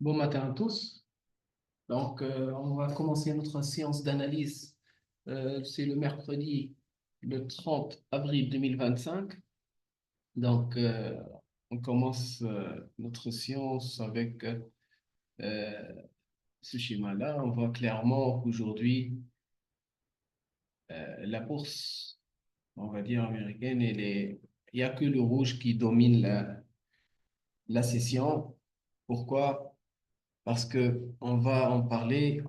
Bon matin à tous. On va commencer notre séance d'analyse. C'est le mercredi, le 30 avril 2025. Donc, euh, on commence notre séance avec euh, ce schéma-là. On voit clairement qu'aujourd'hui, la bourse, on va dire américaine, il n'y a que le rouge qui domine la session. Pourquoi? Parce que on va en parler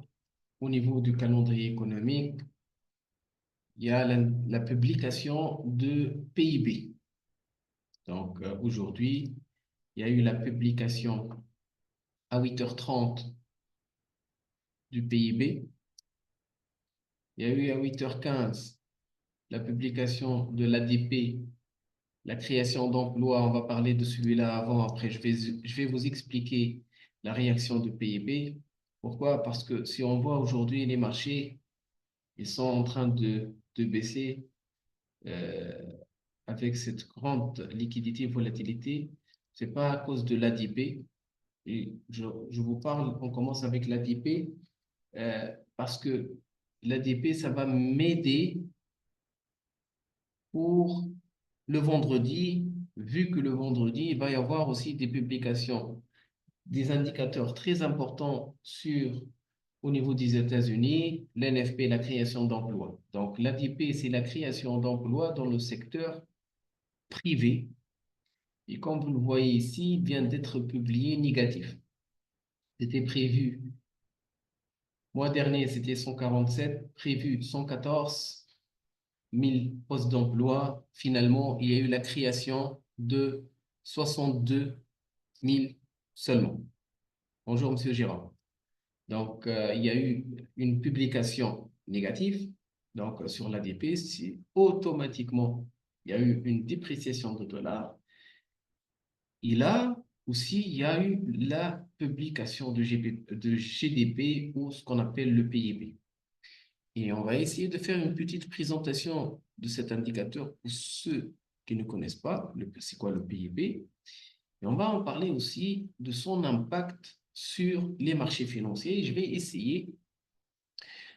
au niveau du calendrier économique. Il y a la publication de PIB. Aujourd'hui, il y a eu la publication à 8h30 du PIB. Il y a eu à 8h15 la publication de l'ADP, la création d'emplois. On va parler de celui-là avant. Après, je vais vous expliquer la réaction du PIB. Pourquoi? Parce que si on voit aujourd'hui les marchés, ils sont en train de baisser. Euh, avec cette grande liquidité et volatilité, c'est pas à cause de l'ADP. Et je vous parle, on commence avec l'ADP parce que l'ADP, ça va m'aider pour le vendredi, vu que le vendredi, il va y avoir aussi des publications, des indicateurs très importants au niveau des États-Unis, l'NFP, la création d'emplois. Donc, l'ADP, c'est la création d'emplois dans le secteur privé. Et comme vous le voyez ici, il vient d'être publié négatif. C'était prévu, mois dernier, c'était 147, prévu 114 000 postes d'emploi. Finalement, il y a eu la création de 62 000 seulement. Bonjour, Monsieur Girard. Il y a eu une publication négative sur l'ADP. Automatiquement, il y a eu une dépréciation du dollar. Et là aussi, il y a eu la publication de GDP ou ce qu'on appelle le PIB. Et on va essayer de faire une petite présentation de cet indicateur pour ceux qui ne connaissent pas c'est quoi le PIB. Et on va en parler aussi de son impact sur les marchés financiers. Je vais essayer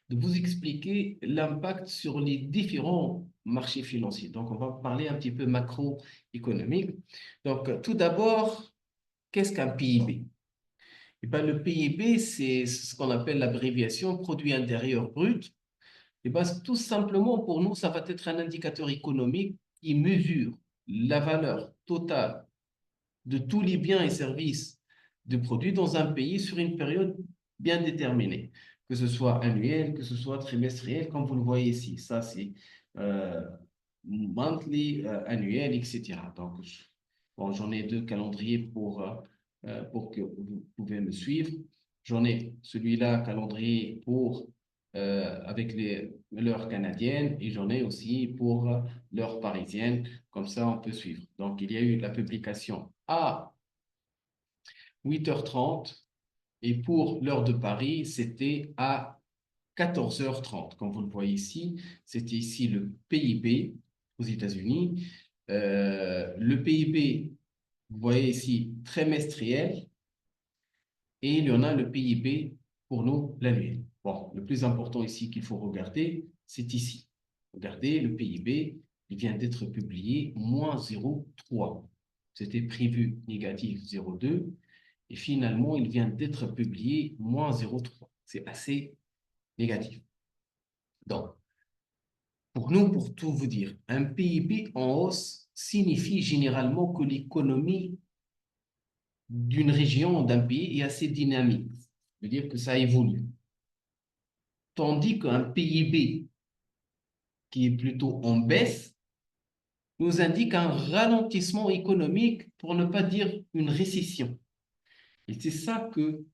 de vous expliquer l'impact sur les différents marchés financiers. Donc, on va parler un petit peu macroéconomique. Tout d'abord, qu'est-ce qu'un PIB? Eh ben, le PIB, c'est ce qu'on appelle l'abréviation produit intérieur brut. Eh ben, tout simplement, pour nous, ça va être un indicateur économique qui mesure la valeur totale de tous les biens et services de produits dans un pays sur une période bien déterminée, que ce soit annuel, que ce soit trimestriel, comme vous le voyez ici. Ça, c'est euh, monthly, annuel, etc. Bon, j'en ai deux calendriers pour que vous pouvez me suivre. J'en ai celui-là, calendrier avec l'heure canadienne et j'en ai aussi pour l'heure parisienne. Comme ça, on peut suivre. Donc, il y a eu la publication à 8h30 et pour l'heure de Paris, c'était à 14h30. Comme vous le voyez ici, c'était ici le PIB aux États-Unis. Le PIB, vous voyez ici, trimestriel, et il y en a le PIB pour nous, l'annuel. Bon, le plus important ici qu'il faut regarder, c'est ici. Regardez, le PIB, il vient d'être publié, moins 0,3. C'était prévu négatif 0,2. Et finalement, il vient d'être publié, moins 0,3. C'est assez négatif. Donc, pour nous, pour tout vous dire, un PIB en hausse signifie généralement que l'économie d'une région, d'un pays est assez dynamique. Ça veut dire que ça évolue. Tandis qu'un PIB qui est plutôt en baisse nous indique un ralentissement économique, pour ne pas dire une récession. Et c'est ça que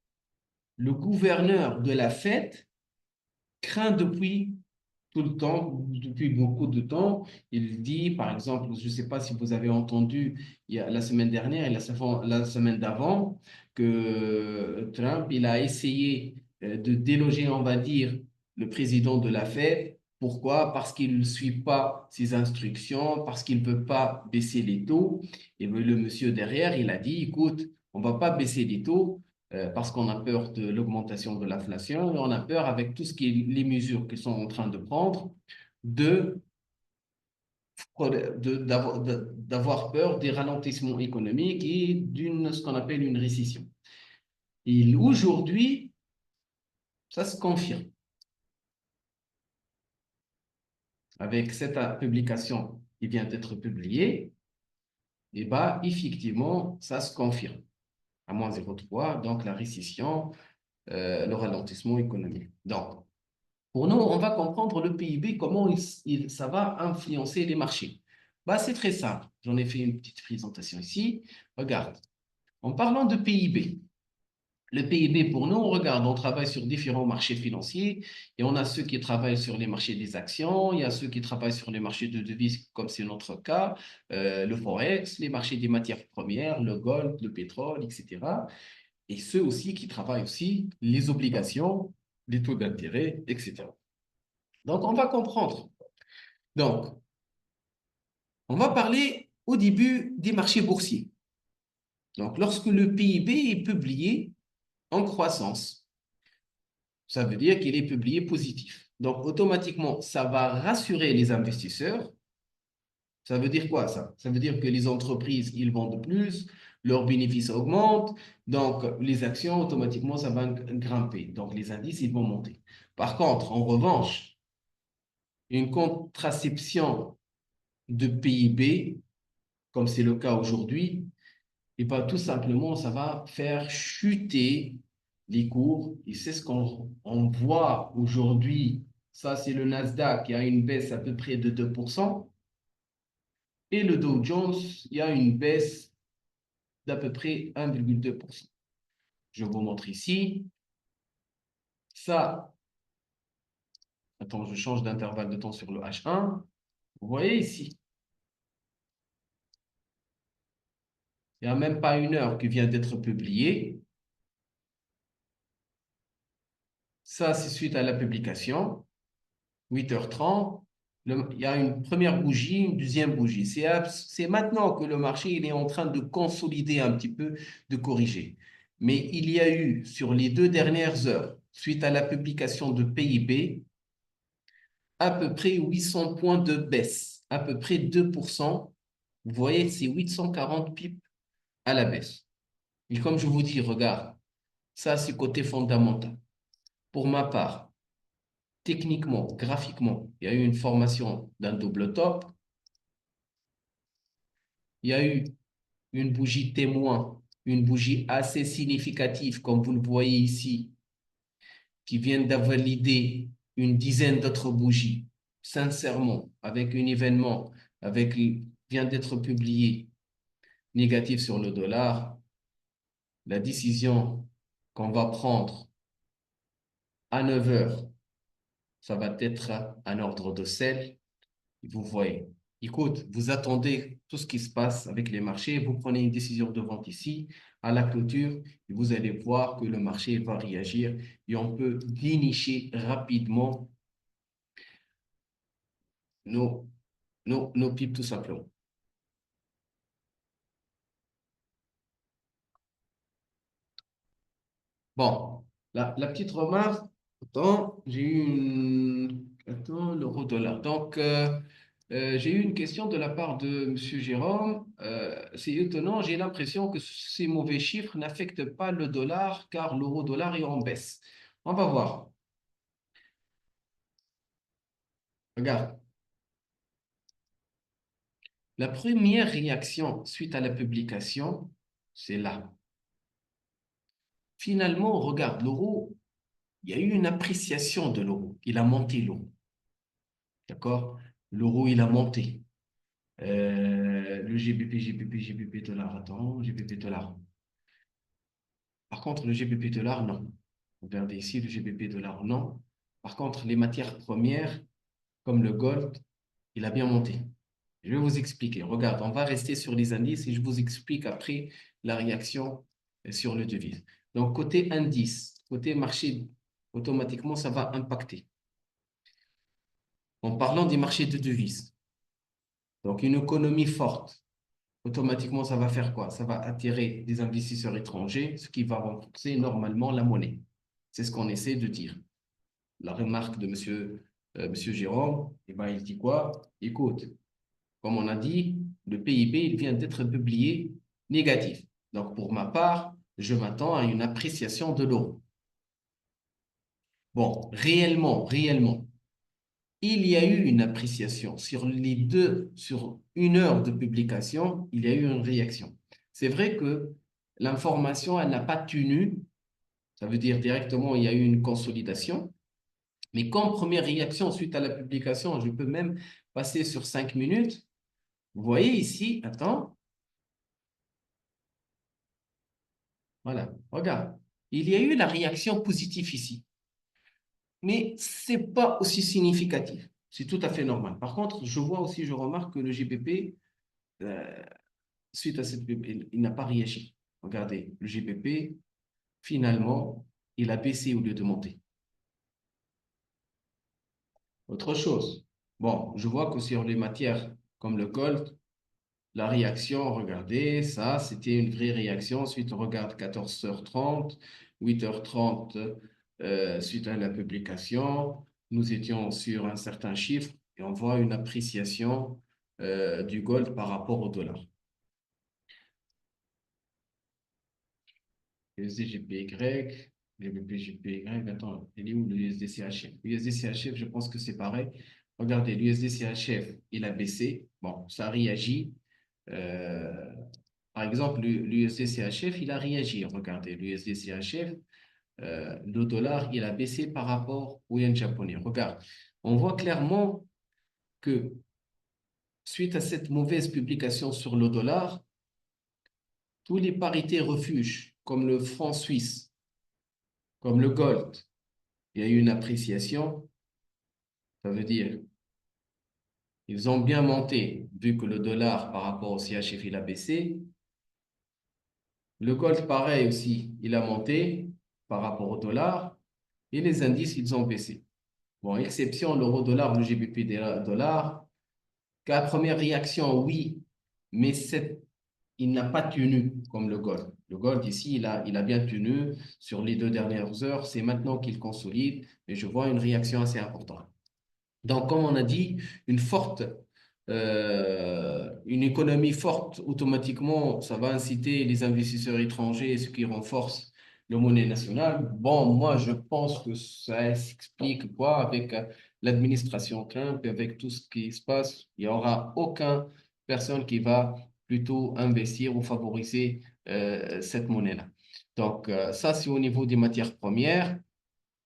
le gouverneur de la Fed craint depuis tout le temps, depuis beaucoup de temps. Il dit, par exemple, je ne sais pas si vous avez entendu la semaine dernière et la semaine d'avant, que Trump, il a essayé de déloger, on va dire, le président de la Fed. Pourquoi? Parce qu'il ne suit pas ses instructions, parce qu'il ne veut pas baisser les taux. Et le monsieur derrière, il a dit, écoute, on ne va pas baisser les taux parce qu'on a peur de l'augmentation de l'inflation et on a peur avec tout ce qui est les mesures qu'ils sont en train de prendre de d'avoir peur des ralentissements économiques et d'une ce qu'on appelle une récession. Et aujourd'hui, ça se confirme. Avec cette publication qui vient d'être publiée, et bah, effectivement, ça se confirme. À moins 0,3, donc la récession, le ralentissement économique. Donc, pour nous, on va comprendre le PIB, comment ça va influencer les marchés. Bah, c'est très simple. J'en ai fait une petite présentation ici. Regarde, en parlant de PIB, le PIB, pour nous, on regarde, on travaille sur différents marchés financiers et on a ceux qui travaillent sur les marchés des actions, il y a ceux qui travaillent sur les marchés de devises, comme c'est notre cas, le Forex, les marchés des matières premières, le gold, le pétrole, etc. Et ceux aussi qui travaillent aussi les obligations, les taux d'intérêt, etc. Donc, on va comprendre. Donc, on va parler au début des marchés boursiers. Donc, lorsque le PIB est publié en croissance, ça veut dire qu'il est publié positif. Donc, automatiquement, ça va rassurer les investisseurs. Ça veut dire quoi, ça? Ça veut dire que les entreprises, ils vendent plus, leurs bénéfices augmentent, donc les actions, automatiquement, ça va grimper. Donc, les indices, ils vont monter. Par contre, en revanche, une contraception de PIB, comme c'est le cas aujourd'hui, et pas tout simplement, ça va faire chuter les cours. Et c'est ce qu'on voit aujourd'hui. Ça, c'est le Nasdaq qui a une baisse à peu près de 2%. Et le Dow Jones, il y a une baisse d'à peu près 1,2%. Je vous montre ici. Ça, attends, je change d'intervalle de temps sur le H1. Vous voyez ici, il n'y a même pas une heure qui vient d'être publiée. Ça, c'est suite à la publication. 8h30, il y a une première bougie, une deuxième bougie. C'est maintenant que le marché il est en train de consolider un petit peu, de corriger. Mais il y a eu, sur les 2 dernières heures, suite à la publication de PIB, à peu près 800 points de baisse, à peu près 2%. Vous voyez, c'est 840 pips à la baisse. Et comme je vous dis, regarde, ça c'est côté fondamental. Pour ma part, techniquement, graphiquement, il y a eu une formation d'un double top. Il y a eu une bougie témoin, une bougie assez significative, comme vous le voyez ici, qui vient d'invalider une dizaine d'autres bougies. Sincèrement, avec un événement, vient d'être publié négatif sur le dollar, la décision qu'on va prendre à 9 heures, ça va être un ordre de sel. Vous voyez, écoute, vous attendez tout ce qui se passe avec les marchés, vous prenez une décision de vente ici, à la clôture, et vous allez voir que le marché va réagir et on peut dénicher rapidement nos, nos pips tout simplement. Bon, la petite remarque, attends, j'ai eu une... Attends, l'euro-dollar. Donc, j'ai eu une question de la part de M. Jérôme. C'est étonnant, j'ai l'impression que ces mauvais chiffres n'affectent pas le dollar car l'euro-dollar est en baisse. On va voir. Regarde, la première réaction suite à la publication, c'est là. Finalement, regarde, l'euro, il y a eu une appréciation de l'euro. Il a monté l'euro. D'accord? L'euro, il a monté. Le GBP dollar, attends, GBP dollar. Par contre, le GBP dollar, non. Regardez ici, le GBP dollar, non. Par contre, les matières premières, comme le gold, il a bien monté. Je vais vous expliquer. Regarde, on va rester sur les indices et je vous explique après la réaction sur le devise. Donc, côté indice, côté marché, automatiquement, ça va impacter. En parlant des marchés de devises, donc une économie forte, automatiquement, ça va faire quoi? Ça va attirer des investisseurs étrangers, ce qui va renforcer normalement la monnaie. C'est ce qu'on essaie de dire. La remarque de monsieur Jérôme, eh ben, il dit quoi? Écoute, comme on a dit, le PIB, il vient d'être publié négatif. Donc, pour ma part, je m'attends à une appréciation de l'euro. Bon, réellement, il y a eu une appréciation. Sur 1 heure de publication, il y a eu une réaction. C'est vrai que l'information, elle n'a pas tenu. Ça veut dire directement, il y a eu une consolidation. Mais comme première réaction suite à la publication, je peux même passer sur 5 minutes. Vous voyez ici, attends, voilà, regarde. Il y a eu la réaction positive ici. Mais ce n'est pas aussi significatif. C'est tout à fait normal. Par contre, je remarque que le GBP, suite à cette pub, il n'a pas réagi. Regardez, le GBP, finalement, il a baissé au lieu de monter. Autre chose. Bon, je vois que sur les matières comme le gold, la réaction, regardez, ça, c'était une vraie réaction. Ensuite, on regarde 14h30, 8h30, suite à la publication, nous étions sur un certain chiffre et on voit une appréciation du gold par rapport au dollar. USD-GPY, GBP-GPY, attends, il est où l'USD-CHF? L'USD-CHF, je pense que c'est pareil. Regardez, l'USD-CHF, il a baissé. Bon, ça réagit. Euh, Par exemple, l'USD-CHF, il a réagi. Regardez, l'USD-CHF, le dollar, il a baissé par rapport au yen japonais. Regarde, on voit clairement que suite à cette mauvaise publication sur le dollar, tous les parités refuges, comme le franc suisse, comme le gold, il y a eu une appréciation. Ça veut dire ils ont bien monté, vu que le dollar par rapport au CHF, il a baissé. Le gold, pareil aussi, il a monté par rapport au dollar. Et les indices, ils ont baissé. Bon, exception l'euro-dollar, le GBP dollar. La première réaction, oui, mais il n'a pas tenu comme le gold. Le gold ici, il a bien tenu sur les 2 dernières heures. C'est maintenant qu'il consolide, et je vois une réaction assez importante. Donc, comme on a dit, une économie forte, automatiquement, ça va inciter les investisseurs étrangers, ce qui renforce le monnaie nationale. Bon, moi, je pense que ça s'explique quoi avec l'administration Trump et avec tout ce qui se passe. Il n'y aura aucune personne qui va plutôt investir ou favoriser cette monnaie-là. Donc, ça, c'est au niveau des matières premières.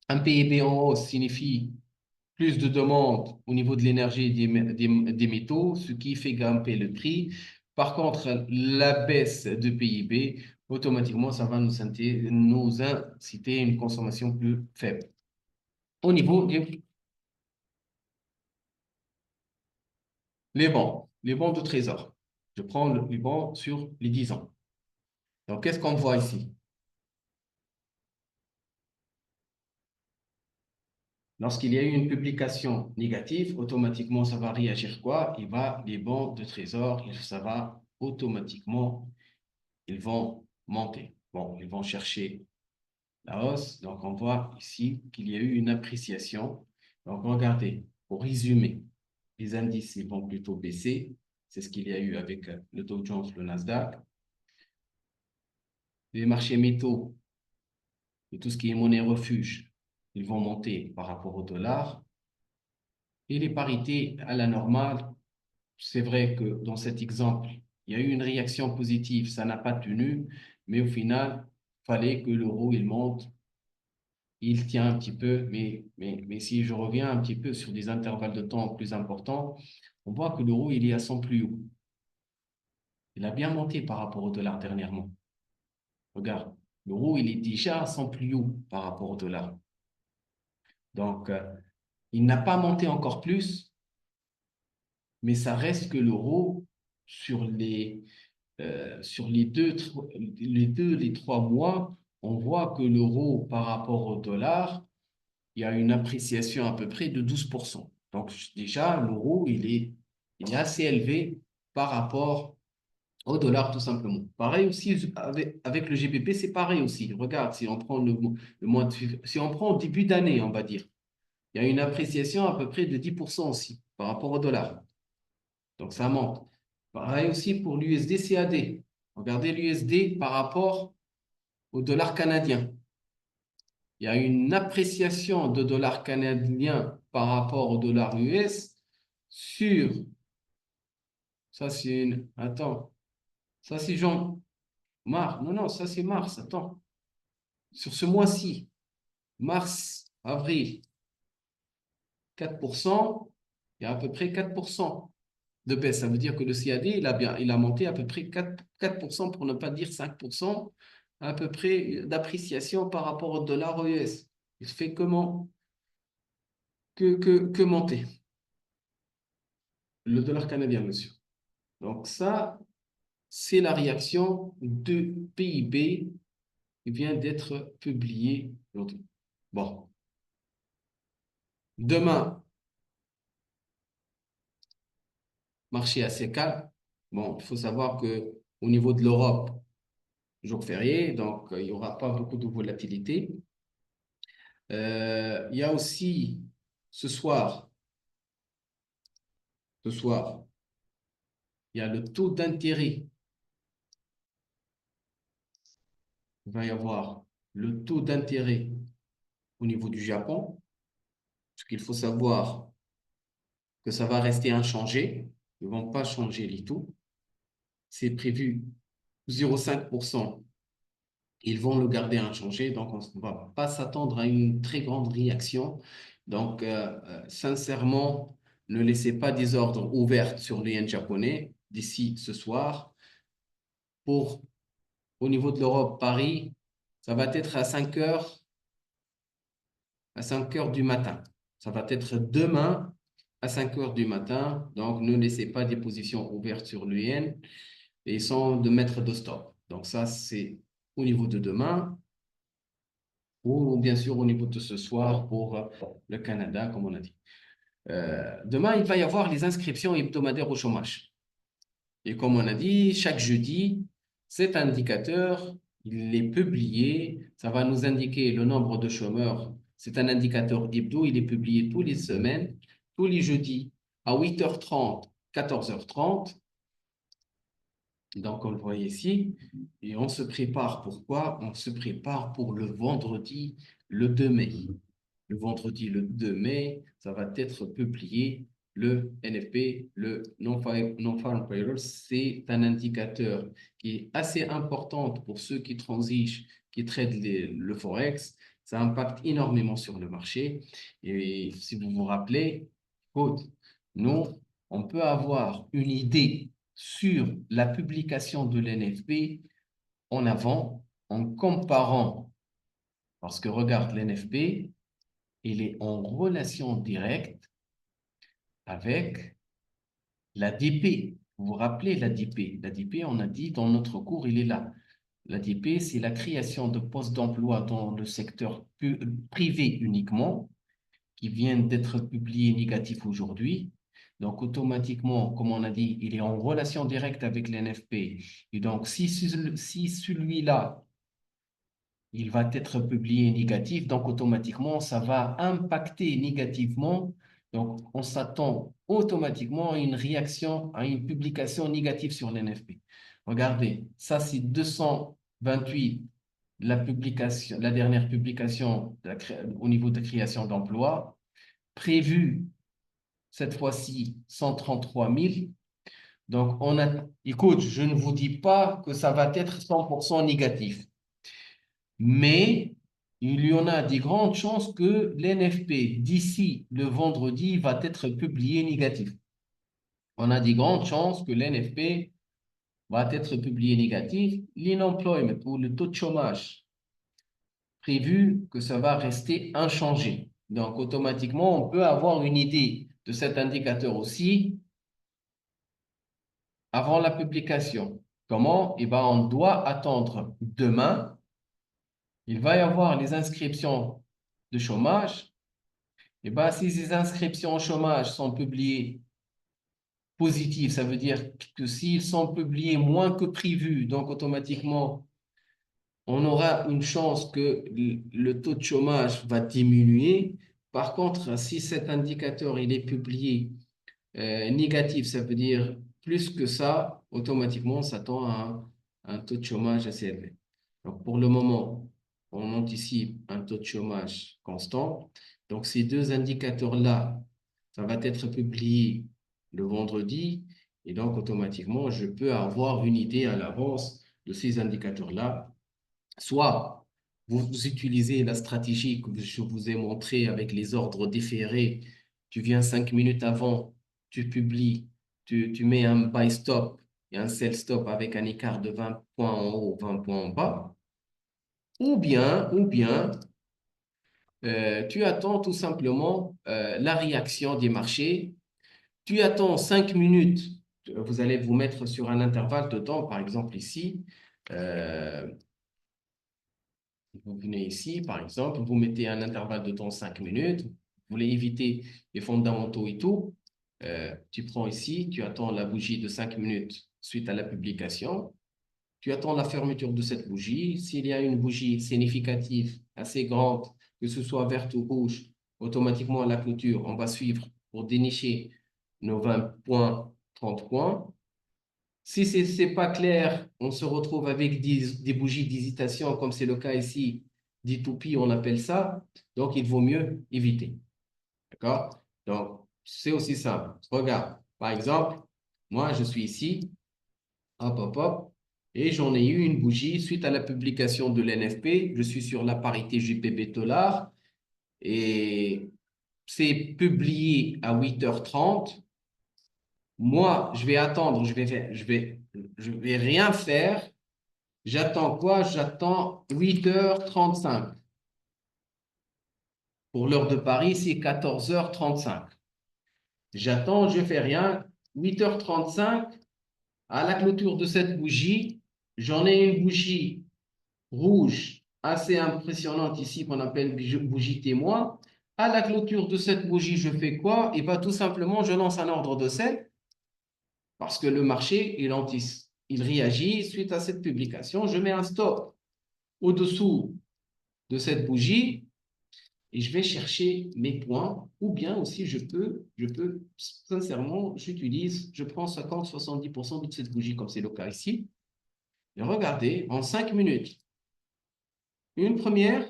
Un PIB en hausse signifie plus de demandes au niveau de l'énergie et des métaux, ce qui fait grimper le prix. Par contre, la baisse de PIB, automatiquement, ça va nous inciter à une consommation plus faible. Au niveau des les bons de trésor. Je prends les bons sur les 10 ans. Donc, qu'est-ce qu'on voit ici? Lorsqu'il y a eu une publication négative, automatiquement, ça va réagir quoi? Les bons de trésor, ça va automatiquement, ils vont monter. Bon, ils vont chercher la hausse. Donc, on voit ici qu'il y a eu une appréciation. Donc, regardez, pour résumer, les indices, ils vont plutôt baisser. C'est ce qu'il y a eu avec le Dow Jones, le Nasdaq. Les marchés métaux et tout ce qui est monnaie refuge, ils vont monter par rapport au dollar. Et les parités à la normale, c'est vrai que dans cet exemple, il y a eu une réaction positive, ça n'a pas tenu, mais au final, il fallait que l'euro il monte, il tient un petit peu, mais si je reviens un petit peu sur des intervalles de temps plus importants, on voit que l'euro il est à son plus haut. Il a bien monté par rapport au dollar dernièrement. Regarde, l'euro il est déjà à son plus haut par rapport au dollar. Donc, il n'a pas monté encore plus, mais ça reste que l'euro sur les 3 mois, on voit que l'euro par rapport au dollar, il y a une appréciation à peu près de 12%. Donc déjà, l'euro, il est assez élevé par rapport au dollar tout simplement. Pareil aussi avec le GBP, c'est pareil aussi. Regarde, si on prend le mois si on prend au début d'année, on va dire, il y a une appréciation à peu près de 10% aussi par rapport au dollar. Donc ça monte. Pareil aussi pour l'USD CAD. Regardez l'USD par rapport au dollar canadien. Il y a une appréciation de dollar canadien par rapport au dollar US sur, ça c'est une, attends, ça c'est non, non, ça c'est mars, attends, sur ce mois-ci, mars, avril, 4%, il y a à peu près 4% de baisse. Ça veut dire que le CAD, il a monté à peu près 4% pour ne pas dire 5%, à peu près d'appréciation par rapport au dollar US. Il fait comment que monter le dollar canadien, monsieur. Donc ça, c'est la réaction de PIB qui vient d'être publié aujourd'hui. Bon, demain, marché assez calme. Bon, il faut savoir que au niveau de l'Europe, jour férié, donc il n'y aura pas beaucoup de volatilité. Il y a aussi ce soir, il y a le taux d'intérêt. Il va y avoir le taux d'intérêt au niveau du Japon, parce qu'il faut savoir que ça va rester inchangé. Ils ne vont pas changer les taux. C'est prévu 0,5%. Ils vont le garder inchangé, donc on ne va pas s'attendre à une très grande réaction. Donc, sincèrement, ne laissez pas des ordres ouverts sur les yens japonais d'ici ce soir. Au niveau de l'Europe, Paris, ça va être à 5 heures du matin. Ça va être demain à 5 heures du matin. Donc, ne laissez pas des positions ouvertes sur le yen et sans de mettre de stop. Donc, ça, c'est au niveau de demain ou bien sûr au niveau de ce soir pour le Canada, comme on a dit. Demain, il va y avoir les inscriptions hebdomadaires au chômage. Et comme on a dit, chaque jeudi, cet indicateur, il est publié. Ça va nous indiquer le nombre de chômeurs. C'est un indicateur hebdo. Il est publié tous les semaines, tous les jeudis à 8h30, 14h30. Donc, on le voit ici. Et on se prépare pour quoi? On se prépare pour le vendredi, le 2 mai. Le vendredi, le 2 mai, ça va être publié le NFP, le Non-Farm Payroll. C'est un indicateur qui est assez important pour ceux qui transigent, qui traitent le Forex. Ça impacte énormément sur le marché. Et si vous vous rappelez, Aude, nous, on peut avoir une idée sur la publication de l'NFP en avant en comparant, parce que regarde, l'NFP, il est en relation directe avec l'ADP. Vous vous rappelez l'ADP? L'ADP, on a dit dans notre cours, il est là. L'ADP, c'est la création de postes d'emploi dans le secteur privé uniquement, qui vient d'être publié négatif aujourd'hui. Donc, automatiquement, comme on a dit, il est en relation directe avec l'NFP. Et donc, si celui-là, il va être publié négatif, donc automatiquement, ça va impacter négativement. Donc, on s'attend automatiquement à une réaction, à une publication négative sur l'NFP. Regardez, ça c'est 228, la dernière publication au niveau de création d'emplois, prévue cette fois-ci 133 000. Donc, écoute, je ne vous dis pas que ça va être 100% négatif. Mais il y en a des grandes chances que l'NFP, d'ici le vendredi, va être publié négatif. On a des grandes chances que l'NFP va être publié négatif. L'unemployment ou le taux de chômage, prévu que ça va rester inchangé. Donc, automatiquement, on peut avoir une idée de cet indicateur aussi avant la publication. Comment? Eh bien, on doit attendre demain. Il va y avoir les inscriptions de chômage. Eh bien, si ces inscriptions au chômage sont publiées positive, ça veut dire que s'ils sont publiés moins que prévu, donc automatiquement, on aura une chance que le taux de chômage va diminuer. Par contre, si cet indicateur il est publié négatif, ça veut dire plus que ça, automatiquement, ça tend à un taux de chômage assez élevé. Donc, pour le moment, on anticipe un taux de chômage constant. Donc, ces deux indicateurs-là, ça va être publié le vendredi. Et donc, automatiquement, je peux avoir une idée à l'avance de ces indicateurs-là. Soit vous utilisez la stratégie que je vous ai montrée avec les ordres différés. Tu viens 5 minutes avant, tu publies, tu mets un buy stop et un sell stop avec un écart de 20 points en haut, 20 points en bas. Ou bien, tu attends tout simplement la réaction des marchés. Tu attends 5 minutes. Vous allez vous mettre sur un intervalle de temps, par exemple ici. euh, Vous venez ici, par exemple, vous mettez un intervalle de temps 5 minutes, vous voulez éviter les fondamentaux et tout. Tu prends ici, tu attends la bougie de 5 minutes suite à la publication. Tu attends la fermeture de cette bougie. S'il y a une bougie significative, assez grande, que ce soit verte ou rouge, automatiquement à la clôture, on va suivre pour dénicher nos 20 points, 30 points. Si ce n'est pas clair, on se retrouve avec des bougies d'hésitation, comme c'est le cas ici, des toupies, on appelle ça. Donc, il vaut mieux éviter. D'accord? Donc, c'est aussi simple. Regarde, par exemple, moi, je suis ici, hop, hop, hop, et j'en ai eu une bougie suite à la publication de l'NFP. Je suis sur la parité JPB-dollar et c'est publié à 8h30. Moi, je vais attendre, je vais rien faire. J'attends quoi? J'attends 8h35. Pour l'heure de Paris, c'est 14h35. J'attends, je ne fais rien. 8h35, à la clôture de cette bougie, j'en ai une bougie rouge assez impressionnante ici qu'on appelle bougie témoin. À la clôture de cette bougie, je fais quoi? Et bien, tout simplement, je lance un ordre de sel parce que le marché, il réagit suite à cette publication. Je mets un stop au-dessous de cette bougie et je vais chercher mes points ou bien aussi sincèrement, je prends 50-70% de cette bougie comme c'est le cas ici. Et regardez, en 5 minutes, une première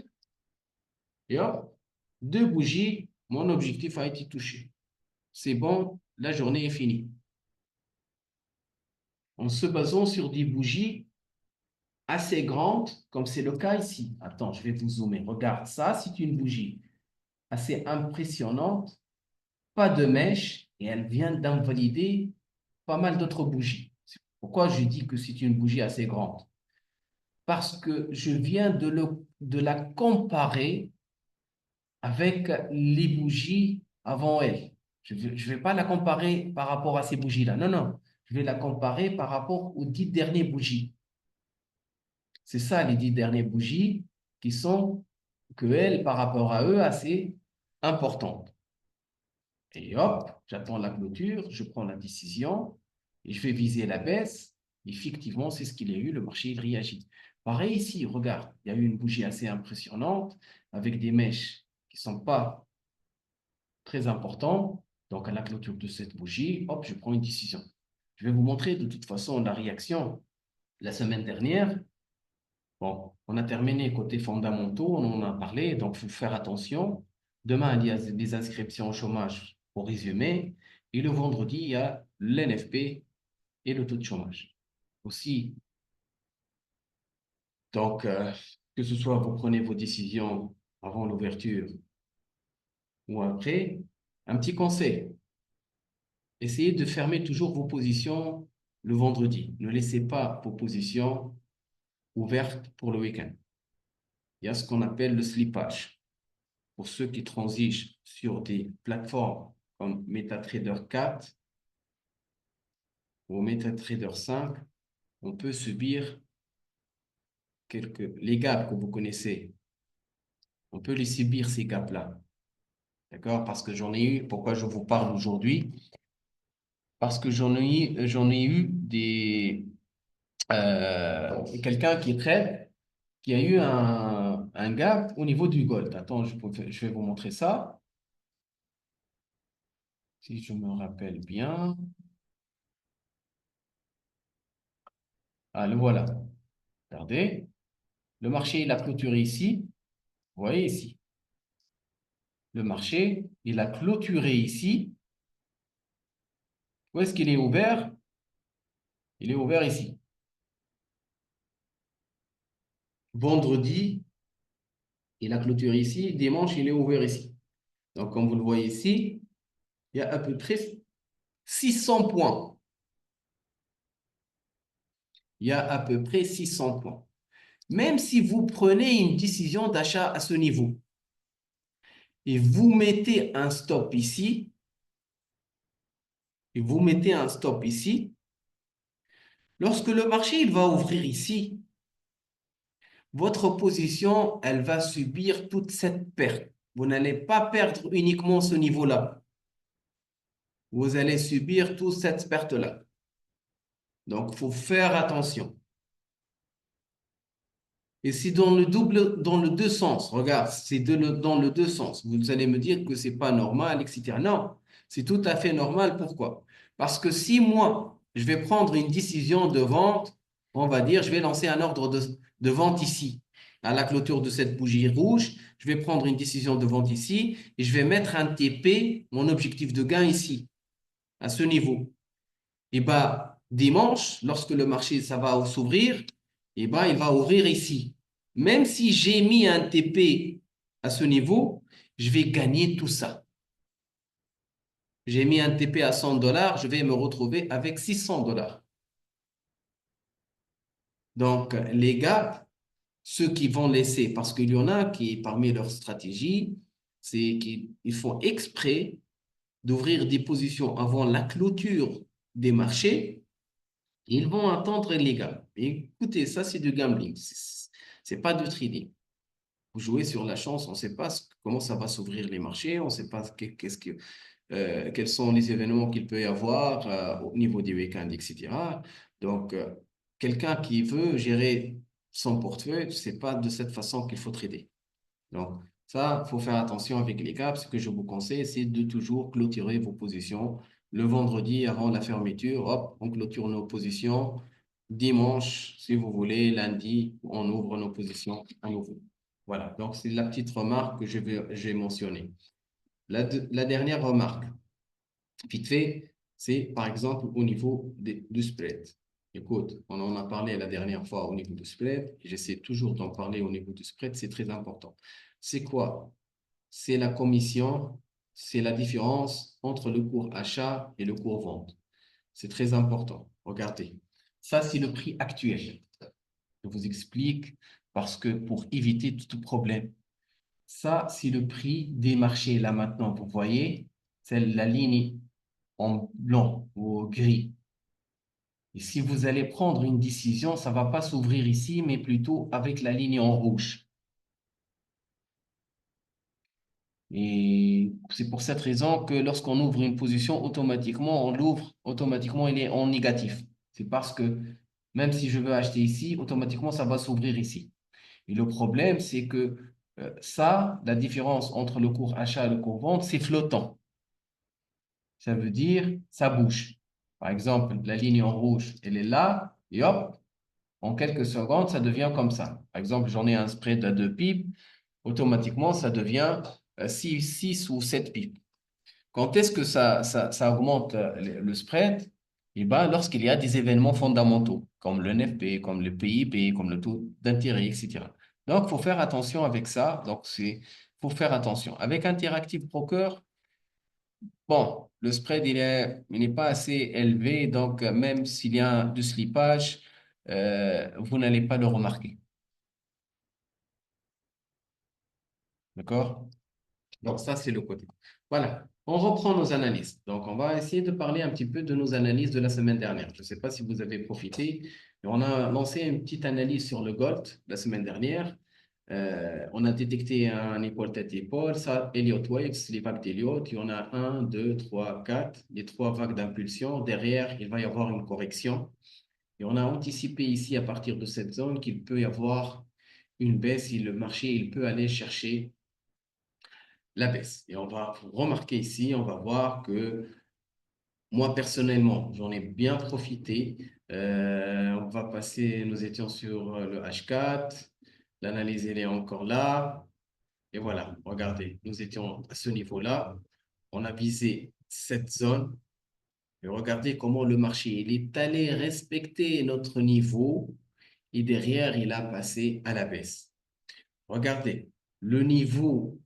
et hop, deux bougies, mon objectif a été touché. C'est bon, la journée est finie. En se basant sur des bougies assez grandes, comme c'est le cas ici. Attends, je vais vous zoomer. Regarde, ça, c'est une bougie assez impressionnante, pas de mèche, et elle vient d'invalider pas mal d'autres bougies. Pourquoi je dis que c'est une bougie assez grande? Parce que je viens de la comparer avec les bougies avant elle. Je ne vais pas la comparer par rapport à ces bougies-là. Non, non. Je vais la comparer par rapport aux 10 dernières bougies. C'est ça, les 10 dernières bougies qui sont, que elles, par rapport à eux, assez importantes. Et hop, j'attends la clôture, je prends la décision et je vais viser la baisse. Effectivement, c'est ce qu'il y a eu, le marché, il réagit. Pareil ici, regarde, il y a eu une bougie assez impressionnante avec des mèches qui ne sont pas très importantes. Donc, à la clôture de cette bougie, hop, je prends une décision. Je vais vous montrer de toute façon la réaction la semaine dernière. Bon, on a terminé côté fondamentaux, on en a parlé, donc il faut faire attention. Demain, il y a des inscriptions au chômage pour résumer. Et le vendredi, il y a l'NFP et le taux de chômage. Aussi, donc, que ce soit vous prenez vos décisions avant l'ouverture ou après, un petit conseil, essayez de fermer toujours vos positions le vendredi. Ne laissez pas vos positions ouvertes pour le week-end. Il y a ce qu'on appelle le slippage. Pour ceux qui transigent sur des plateformes comme MetaTrader 4 ou MetaTrader 5, on peut subir les gaps que vous connaissez. On peut les subir, ces gaps-là. D'accord? Parce que j'en ai eu, pourquoi je vous parle aujourd'hui? parce que j'en ai eu quelqu'un qui traite, qui a eu un gap au niveau du gold. Attends, je vais vous montrer ça, si je me rappelle bien. Ah, le voilà. Regardez. Le marché, il a clôturé ici. Vous voyez ici. Le marché, il a clôturé ici. Où est-ce qu'il est ouvert? Il est ouvert ici. Vendredi, il a clôturé ici. Dimanche, il est ouvert ici. Donc, comme vous le voyez ici, il y a à peu près 600 points. Il y a à peu près 600 points. Même si vous prenez une décision d'achat à ce niveau et vous mettez un stop ici, lorsque le marché il va ouvrir ici, votre position, elle va subir toute cette perte. Vous n'allez pas perdre uniquement ce niveau-là. Vous allez subir toute cette perte-là. Donc, il faut faire attention. Et c'est dans le deux sens. Regarde, dans le deux sens. Vous allez me dire que c'est pas normal, etc. Non, c'est tout à fait normal. Pourquoi? Parce que si moi, je vais prendre une décision de vente, on va dire, je vais lancer un ordre de vente ici, à la clôture de cette bougie rouge, je vais prendre une décision de vente ici et je vais mettre un TP, mon objectif de gain ici, à ce niveau. Et bah, dimanche, lorsque le marché ça va s'ouvrir, et bah, il va ouvrir ici. Même si j'ai mis un TP à ce niveau, je vais gagner tout ça. J'ai mis un TP à 100 dollars, je vais me retrouver avec 600 dollars. Donc, les gars, ceux qui vont laisser, parce qu'il y en a qui, parmi leurs stratégies, c'est qu'ils font exprès d'ouvrir des positions avant la clôture des marchés. Ils vont attendre les gars. Écoutez, ça, c'est du gambling. C'est pas du trading. Vous jouez sur la chance. On ne sait pas comment ça va s'ouvrir les marchés. On ne sait pas quels sont les événements qu'il peut y avoir au niveau des week-ends, etc. Donc, quelqu'un qui veut gérer son portefeuille, ce n'est pas de cette façon qu'il faut trader. Donc, ça, il faut faire attention avec les gaps. Ce que je vous conseille, c'est de toujours clôturer vos positions. Le vendredi, avant la fermeture, hop, on clôture nos positions. Dimanche, si vous voulez, lundi, on ouvre nos positions à nouveau. Voilà, donc c'est la petite remarque que j'ai mentionnée. La dernière remarque, vite fait, c'est par exemple au niveau du spread. Écoute, on en a parlé la dernière fois au niveau du spread. J'essaie toujours d'en parler au niveau du spread, c'est très important. C'est quoi? C'est la commission, c'est la différence entre le cours achat et le cours vente. C'est très important. Regardez, ça c'est le prix actuel. Je vous explique parce que pour éviter tout problème, ça c'est le prix des marchés là maintenant. Vous voyez, c'est la ligne en blanc ou gris. Et si vous allez prendre une décision, ça ne va pas s'ouvrir ici, mais plutôt avec la ligne en rouge. Et c'est pour cette raison que lorsqu'on ouvre une position, automatiquement, on l'ouvre, automatiquement, il est en négatif. C'est parce que même si je veux acheter ici, automatiquement, ça va s'ouvrir ici. Et le problème, c'est que ça, la différence entre le cours achat et le cours vente, c'est flottant. Ça veut dire, ça bouge. Par exemple, la ligne en rouge, elle est là, et hop, en quelques secondes, ça devient comme ça. Par exemple, j'en ai un spread à 2 pips, automatiquement, ça devient 6 ou 7 pips. Quand est-ce que ça augmente le spread? Eh ben, lorsqu'il y a des événements fondamentaux, comme le NFP, comme le PIB, comme le taux d'intérêt, etc. Donc, il faut faire attention avec ça. Donc, faut faire attention. Avec Interactive Broker, bon, le spread, il n'est pas assez élevé. Donc, même s'il y a du slippage, vous n'allez pas le remarquer. D'accord? Donc, ça, c'est le côté. Voilà, on reprend nos analyses. Donc, on va essayer de parler un petit peu de nos analyses de la semaine dernière. Je ne sais pas si vous avez profité, mais on a lancé une petite analyse sur le gold la semaine dernière. On a détecté un épaule tête-épaule, ça, Elliott Waves, les vagues d'Elliott, il y en a un, deux, trois, quatre, les trois vagues d'impulsion. Derrière, il va y avoir une correction. Et on a anticipé ici, à partir de cette zone, qu'il peut y avoir une baisse et le marché, il peut aller chercher la baisse. Et on va remarquer ici, on va voir que moi, personnellement, j'en ai bien profité. On va passer, nous étions sur le H4, l'analyse, elle est encore là. Et voilà, regardez, nous étions à ce niveau-là. On a visé cette zone. Et regardez comment le marché, il est allé respecter notre niveau et derrière, il a passé à la baisse. Regardez, le niveau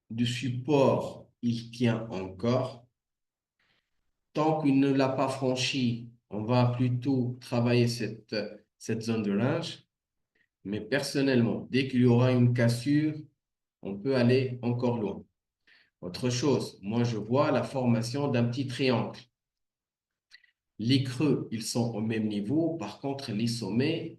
du support, il tient encore. Tant qu'il ne l'a pas franchi, on va plutôt travailler cette zone de range. Mais personnellement, dès qu'il y aura une cassure, on peut aller encore loin. Autre chose, moi je vois la formation d'un petit triangle. Les creux, ils sont au même niveau. Par contre, les sommets,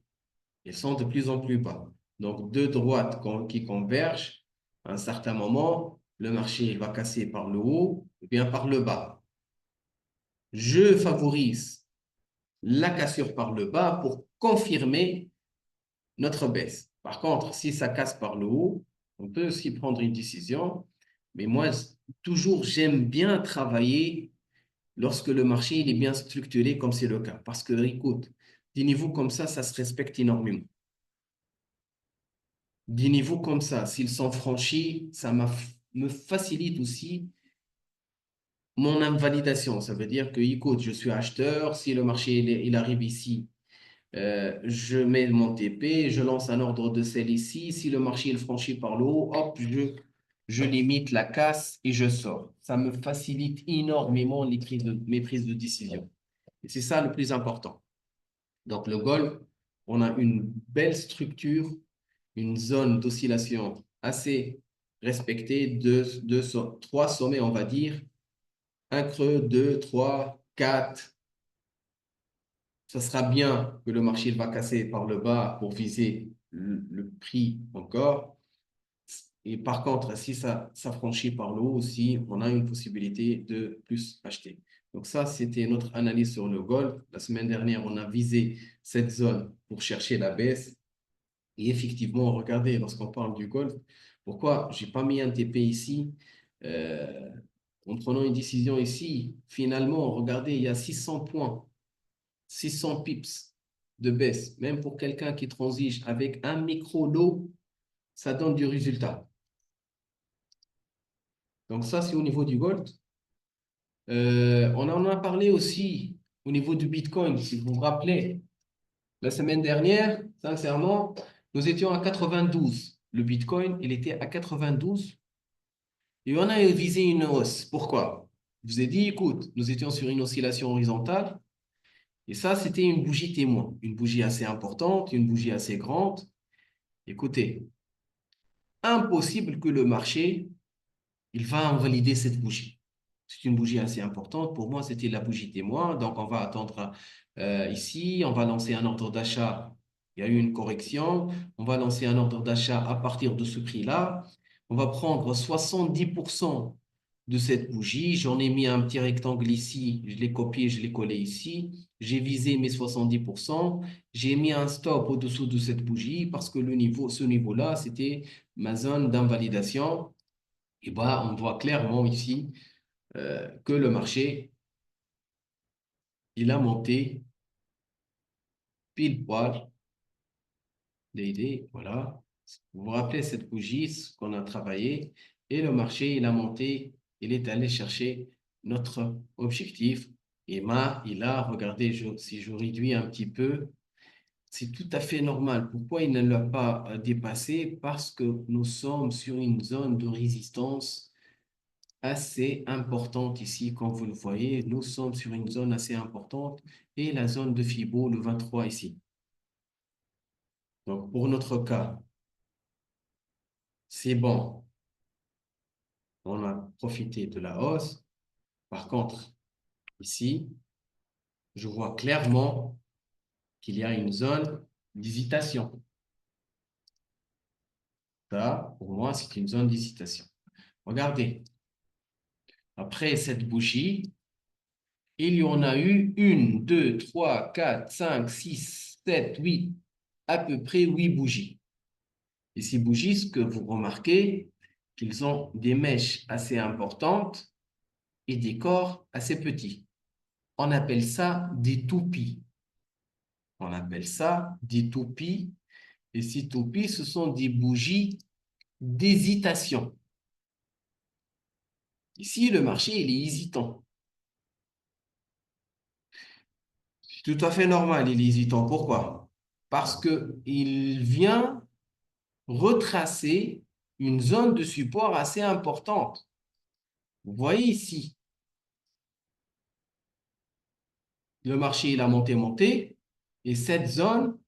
ils sont de plus en plus bas. Donc, deux droites qui convergent, à un certain moment, le marché il va casser par le haut ou bien par le bas. Je favorise la cassure par le bas pour confirmer notre baisse. Par contre, si ça casse par le haut, on peut aussi prendre une décision. Mais moi, toujours, j'aime bien travailler lorsque le marché il est bien structuré, comme c'est le cas. Parce que, écoute, des niveaux comme ça se respecte énormément. Des niveaux comme ça, s'ils sont franchis, me facilite aussi mon invalidation. Ça veut dire que, écoute, je suis acheteur. Si le marché il arrive ici, je mets mon TP, je lance un ordre de sell ici. Si le marché est franchi par le haut, hop, je limite la casse et je sors. Ça me facilite énormément mes prises de décision. Et c'est ça le plus important. Donc, le golf, on a une belle structure, une zone d'oscillation assez respectée, trois sommets, on va dire. Un creux, deux, trois, quatre. Ça sera bien que le marché va casser par le bas pour viser le prix encore. Et par contre, si ça franchit par le haut aussi, on a une possibilité de plus acheter. Donc ça, c'était notre analyse sur le gold. La semaine dernière, on a visé cette zone pour chercher la baisse. Et effectivement, regardez, lorsqu'on parle du gold, pourquoi je n'ai pas mis un TP ici en prenant une décision ici? Finalement, regardez, il y a 600 points. 600 pips de baisse, même pour quelqu'un qui transige avec un micro-lot, ça donne du résultat. Donc ça, c'est au niveau du gold. On en a parlé aussi au niveau du Bitcoin, si vous vous rappelez. La semaine dernière, sincèrement, nous étions à 92. Le Bitcoin, il était à 92 et on a visé une hausse. Pourquoi? Je vous ai dit, écoute, nous étions sur une oscillation horizontale et ça, c'était une bougie témoin, une bougie assez importante, une bougie assez grande. Écoutez, impossible que le marché, il va invalider cette bougie. C'est une bougie assez importante. Pour moi, c'était la bougie témoin. Donc, on va attendre ici. On va lancer un ordre d'achat. Il y a eu une correction. On va lancer un ordre d'achat à partir de ce prix-là. On va prendre 70% de cette bougie. J'en ai mis un petit rectangle ici. Je l'ai copié, je l'ai collé ici. J'ai visé mes 70%. J'ai mis un stop au-dessous de cette bougie parce que ce niveau-là, c'était ma zone d'invalidation. Et bah, on voit clairement ici que le marché, il a monté pile poil voilà. Vous vous rappelez cette bougie, ce qu'on a travaillé, et le marché, il a monté, il est allé chercher notre objectif. Et il a, regardez, si je réduis un petit peu, c'est tout à fait normal. Pourquoi il ne l'a pas dépassé? Parce que nous sommes sur une zone de résistance assez importante ici, comme vous le voyez. Nous sommes sur une zone assez importante et la zone de Fibo, le 23 ici. Donc, pour notre cas, c'est bon. On a profité de la hausse. Par contre, ici, je vois clairement qu'il y a une zone d'hésitation. Ça, pour moi, c'est une zone d'hésitation. Regardez, après cette bougie, il y en a eu 1, 2, 3, 4, 5, 6, 7, 8, à peu près 8 bougies. Et ces bougies, ce que vous remarquez, qu'ils ont des mèches assez importantes et des corps assez petits. On appelle ça des toupies. On appelle ça des toupies. Et ces toupies, ce sont des bougies d'hésitation. Ici, le marché, il est hésitant. C'est tout à fait normal, il est hésitant. Pourquoi? Parce qu'il vient retracer une zone de support assez importante. Vous voyez ici, le marché, il a monté, et cette zone,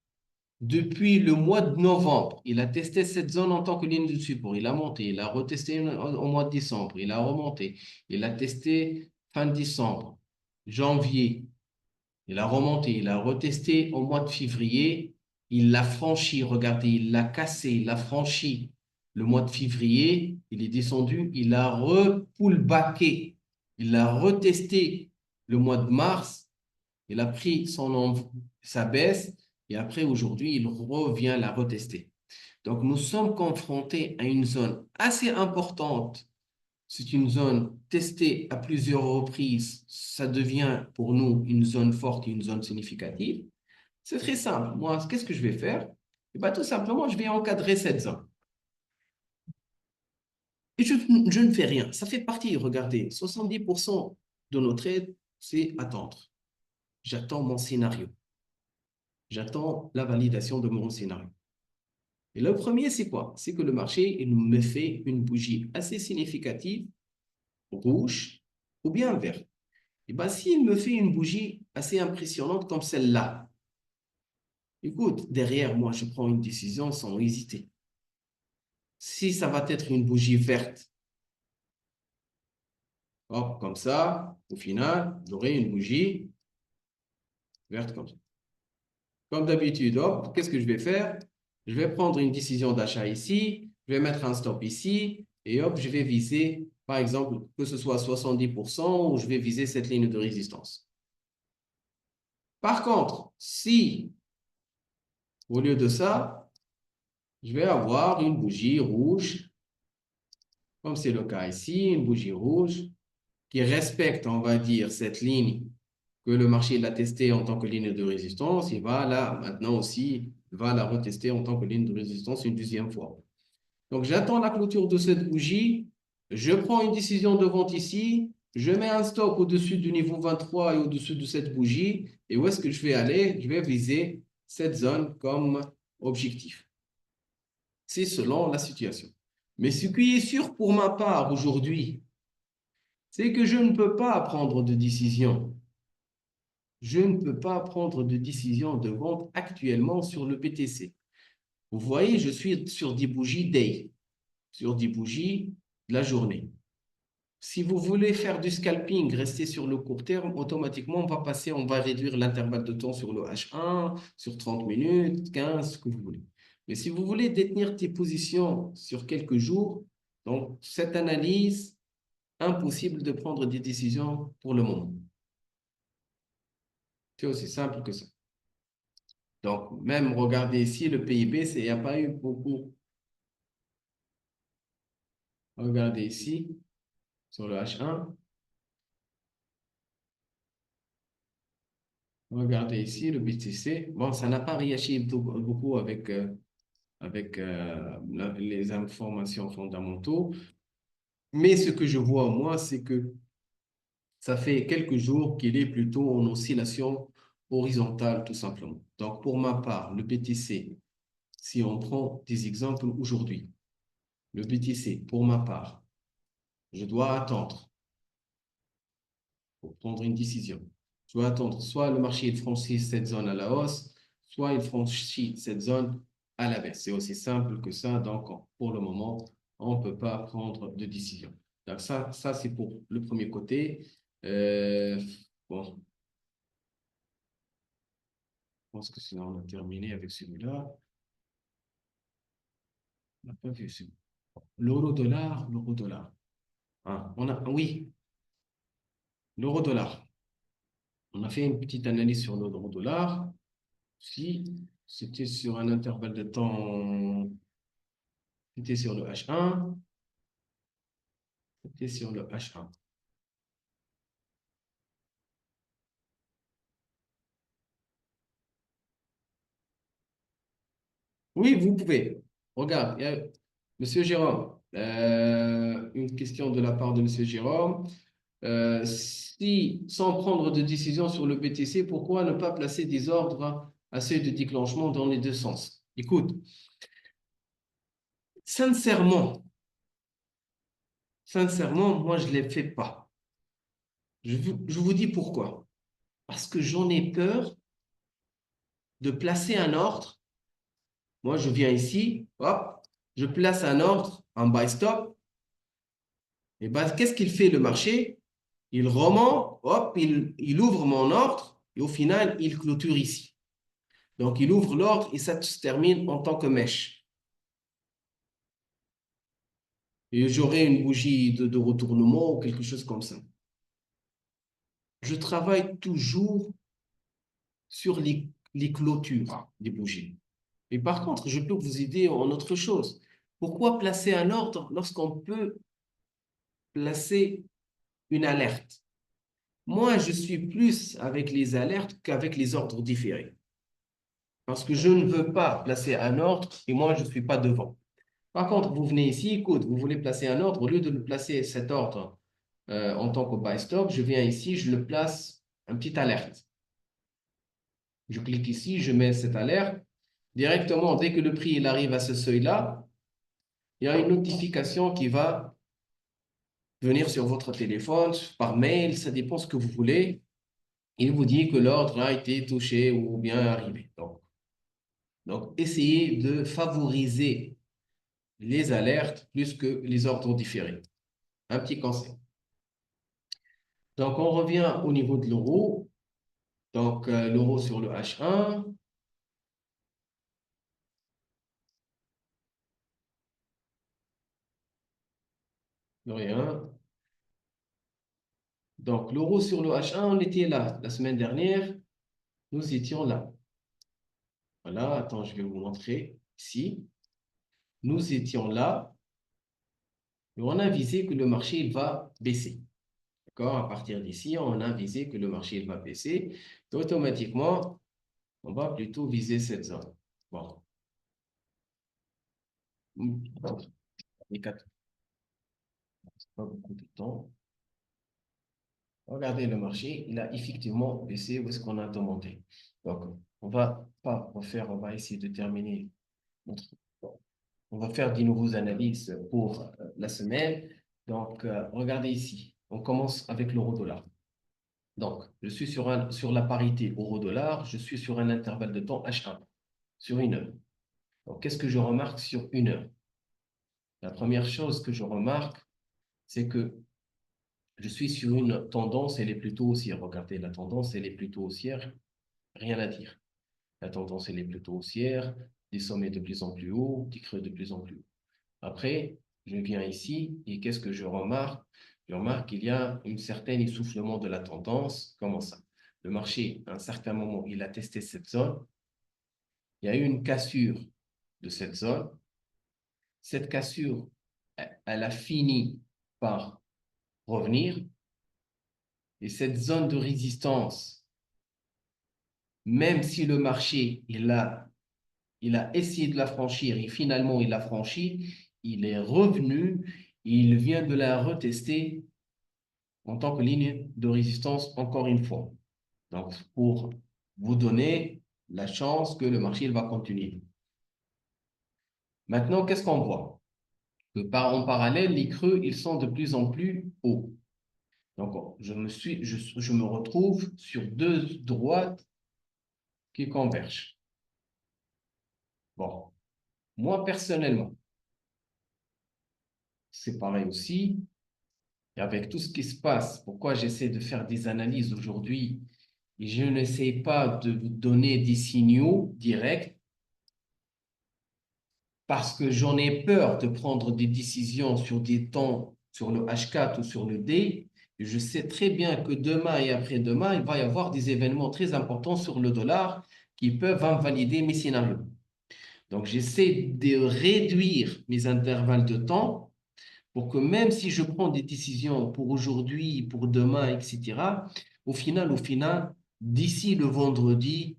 depuis le mois de novembre, il a testé cette zone en tant que ligne de support. Il a monté, il a retesté au mois de décembre, il a remonté, il a testé fin décembre, janvier, il a remonté, il a retesté au mois de février, il l'a franchi, regardez, il l'a cassé, il l'a franchi le mois de février, il est descendu, il a repullbacké, il a retesté le mois de mars, il a pris sa baisse et après aujourd'hui, il revient la retester. Donc, nous sommes confrontés à une zone assez importante. C'est une zone testée à plusieurs reprises. Ça devient pour nous une zone forte et une zone significative. C'est très simple. Moi, qu'est-ce que je vais faire? Eh bien, tout simplement, je vais encadrer cette zone. Et je ne fais rien. Ça fait partie, regardez, 70% de nos trades, c'est attendre. J'attends mon scénario. J'attends la validation de mon scénario. Et le premier, c'est quoi? C'est que le marché il me fait une bougie assez significative, rouge ou bien verte. Et bien, s'il me fait une bougie assez impressionnante comme celle-là, écoute, derrière moi, je prends une décision sans hésiter. Si ça va être une bougie verte, hop, comme ça, au final, j'aurai une bougie verte comme ça. Comme d'habitude, hop, qu'est-ce que je vais faire? Je vais prendre une décision d'achat ici, je vais mettre un stop ici, et hop, je vais viser, par exemple, que ce soit 70% ou je vais viser cette ligne de résistance. Par contre, si, au lieu de ça, je vais avoir une bougie rouge, comme c'est le cas ici, une bougie rouge qui respecte, on va dire, cette ligne que le marché l'a testée en tant que ligne de résistance, il va là, maintenant aussi, va la retester en tant que ligne de résistance une deuxième fois. Donc, j'attends la clôture de cette bougie, je prends une décision de vente ici, je mets un stop au-dessus du niveau 23 et au-dessus de cette bougie, et où est-ce que je vais aller? Je vais viser cette zone comme objectif. C'est selon la situation. Mais ce qui est sûr pour ma part aujourd'hui, c'est que je ne peux pas prendre de décision. Je ne peux pas prendre de décision de vente actuellement sur le BTC. Vous voyez, je suis sur des bougies day, sur des bougies de la journée. Si vous voulez faire du scalping, rester sur le court terme, automatiquement, on va réduire l'intervalle de temps sur le H1, sur 30 minutes, 15, ce que vous voulez. Mais si vous voulez détenir tes positions sur quelques jours, donc cette analyse, impossible de prendre des décisions pour le moment. C'est aussi simple que ça. Donc, même regardez ici, le PIB, il n'y a pas eu beaucoup. Regardez ici, sur le H1. Regardez ici, le BTC. Bon, ça n'a pas réagi beaucoup avec les informations fondamentaux. Mais ce que je vois, moi, c'est que ça fait quelques jours qu'il est plutôt en oscillation horizontale, tout simplement. Donc, pour ma part, le BTC, si on prend des exemples aujourd'hui, le BTC, pour ma part, je dois attendre pour prendre une décision. Je dois attendre soit le marché il franchit cette zone à la hausse, soit il franchit cette zone à la baisse. C'est aussi simple que ça. Donc, pour le moment, on ne peut pas prendre de décision. Donc, ça c'est pour le premier côté. Bon, je pense que sinon on a terminé avec celui-là. On n'a pas vu. L'euro-dollar, l'euro-dollar. Ah, oui, l'euro-dollar. On a fait une petite analyse sur l'euro-dollar. Si c'était sur un intervalle de temps, c'était sur le H1, c'était sur le H1. Oui, vous pouvez. Regarde, Monsieur Jérôme, une question de la part de Monsieur Jérôme. Si, sans prendre de décision sur le BTC, pourquoi ne pas placer des ordres à seuil de déclenchement dans les deux sens? Écoute, sincèrement, sincèrement, moi, je ne les fais pas. Je vous dis pourquoi. Parce que j'en ai peur de placer un ordre. Moi, je viens ici, hop, je place un ordre en buy stop. Et ben, qu'est-ce qu'il fait le marché? Il remonte, hop, il ouvre mon ordre et au final, il clôture ici. Donc, il ouvre l'ordre et ça se termine en tant que mèche. Et j'aurai une bougie de retournement ou quelque chose comme ça. Je travaille toujours sur les clôtures des bougies. Et par contre, je peux vous aider en autre chose. Pourquoi placer un ordre lorsqu'on peut placer une alerte? Moi, je suis plus avec les alertes qu'avec les ordres différés. Parce que je ne veux pas placer un ordre et moi, je ne suis pas devant. Par contre, vous venez ici, écoute, vous voulez placer un ordre, au lieu de le placer cet ordre en tant que buy stop, je viens ici, je le place un petit alerte. Je clique ici, je mets cette alerte. Directement, dès que le prix il arrive à ce seuil-là, il y a une notification qui va venir sur votre téléphone, par mail, ça dépend ce que vous voulez. Il vous dit que l'ordre a été touché ou bien arrivé. Donc, essayez de favoriser les alertes plus que les ordres différés. Un petit conseil. Donc, on revient au niveau de l'euro. Donc, l'euro sur le H1. De rien. Donc, l'euro sur le H1, on était là. La semaine dernière, nous étions là. Voilà, attends, je vais vous montrer ici. Nous étions là et on a visé que le marché il va baisser. D'accord? À partir d'ici, on a visé que le marché il va baisser. Et automatiquement, on va plutôt viser cette zone. Bon. Les quatre, pas beaucoup de temps. Regardez le marché, il a effectivement baissé où est-ce qu'on a demandé. Donc, on va pas refaire, on va essayer de terminer notre. On va faire des nouveaux analyses pour la semaine. Donc, regardez ici. On commence avec l'euro-dollar. Donc, je suis sur la parité euro-dollar, je suis sur un intervalle de temps H1, sur une heure. Donc, qu'est-ce que je remarque sur une heure? La première chose que je remarque, c'est que je suis sur une tendance, elle est plutôt haussière. Regardez, la tendance, elle est plutôt haussière, rien à dire. La tendance, elle est plutôt haussière, des sommets de plus en plus hauts, des creux de plus en plus hauts. Après, je viens ici et qu'est-ce que je remarque? Je remarque qu'il y a un certain essoufflement de la tendance. Comment ça? Le marché, à un certain moment, il a testé cette zone. Il y a eu une cassure de cette zone. Cette cassure, elle a fini par revenir. Et cette zone de résistance, même si le marché, il a essayé de la franchir et finalement il l'a franchi, il est revenu, il vient de la retester en tant que ligne de résistance encore une fois. Donc, pour vous donner la chance que le marché il va continuer. Maintenant, qu'est-ce qu'on voit? Que en parallèle, les creux, ils sont de plus en plus hauts. Donc, je me retrouve sur deux droites qui convergent. Bon, moi personnellement, c'est pareil aussi. Et avec tout ce qui se passe, pourquoi j'essaie de faire des analyses aujourd'hui et je n'essaie pas de vous donner des signaux directs. parce que j'en ai peur de prendre des décisions sur des temps, sur le H4 ou sur le D. Je sais très bien que demain et après-demain, il va y avoir des événements très importants sur le dollar qui peuvent invalider mes scénarios. Donc, j'essaie de réduire mes intervalles de temps pour que même si je prends des décisions pour aujourd'hui, pour demain, etc., au final, d'ici le vendredi,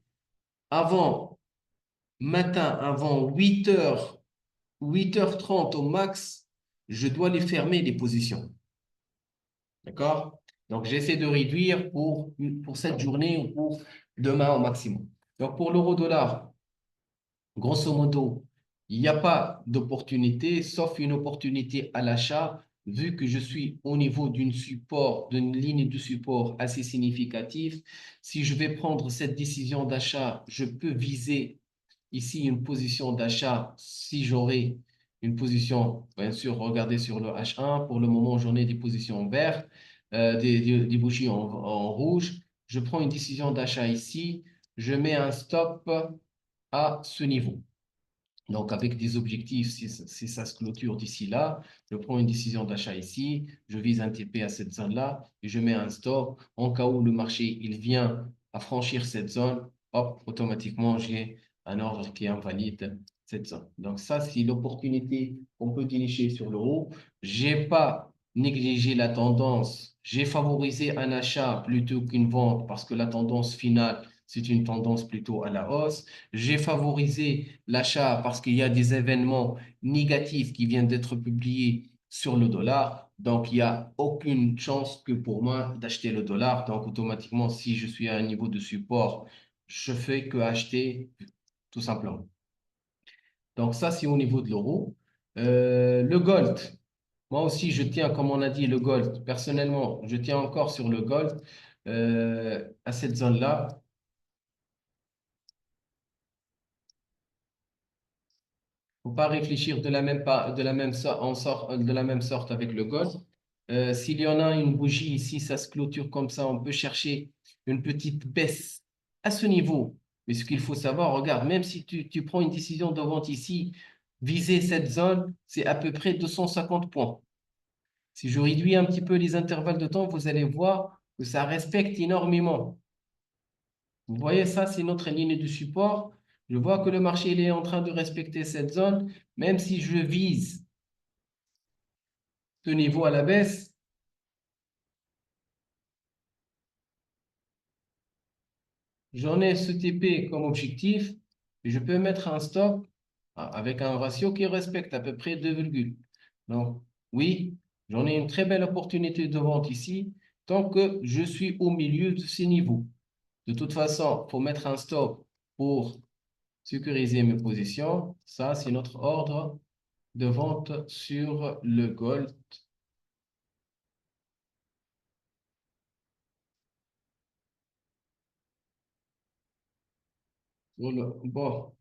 avant matin, avant 8h, 8h30 au max, je dois les fermer, les positions. D'accord? Donc, j'essaie de réduire pour cette journée ou pour demain au maximum. Donc, pour l'euro-dollar, grosso modo, il n'y a pas d'opportunité, sauf une opportunité à l'achat, vu que je suis au niveau d'une ligne de support assez significative. Si je vais prendre cette décision d'achat, je peux viser ici une position d'achat si j'aurai une position, bien sûr, regardez sur le H1. Pour le moment, j'en ai des positions vertes, des bougies en rouge. Je prends une décision d'achat ici. Je mets un stop à ce niveau. Donc, avec des objectifs, si ça se clôture d'ici là, je prends une décision d'achat ici, je vise un TP à cette zone-là et je mets un stop. En cas où le marché il vient à franchir cette zone, hop, automatiquement, j'ai un ordre qui invalide cette zone. Donc, ça, c'est l'opportunité qu'on peut dénicher sur l'euro. Je n'ai pas négligé la tendance. J'ai favorisé un achat plutôt qu'une vente parce que la tendance finale, c'est une tendance plutôt à la hausse. J'ai favorisé l'achat parce qu'il y a des événements négatifs qui viennent d'être publiés sur le dollar. Donc, il n'y a aucune chance que pour moi d'acheter le dollar. Donc, automatiquement, si je suis à un niveau de support, je fais que acheter tout simplement. Donc, ça, c'est au niveau de l'euro. Le gold, moi aussi, je tiens, comme on a dit, le gold. Personnellement, je tiens encore sur le gold à cette zone-là. Faut pas réfléchir de la même sorte avec le gold. S'il y en a une bougie ici, ça se clôture comme ça, on peut chercher une petite baisse à ce niveau. Mais ce qu'il faut savoir, regarde, même si tu prends une décision de vente ici, viser cette zone, c'est à peu près 250 points. Si je réduis un petit peu les intervalles de temps, vous allez voir que ça respecte énormément. Vous voyez, ça, c'est notre ligne de support. Je vois que le marché il est en train de respecter cette zone. Même si je vise ce niveau à la baisse, j'en ai ce TP comme objectif. Et je peux mettre un stop avec un ratio qui respecte à peu près 2 virgules. Donc, oui, j'en ai une très belle opportunité de vente ici tant que je suis au milieu de ces niveaux. De toute façon, il faut mettre un stop pour sécuriser mes positions. Ça, c'est notre ordre de vente sur le gold. Bon,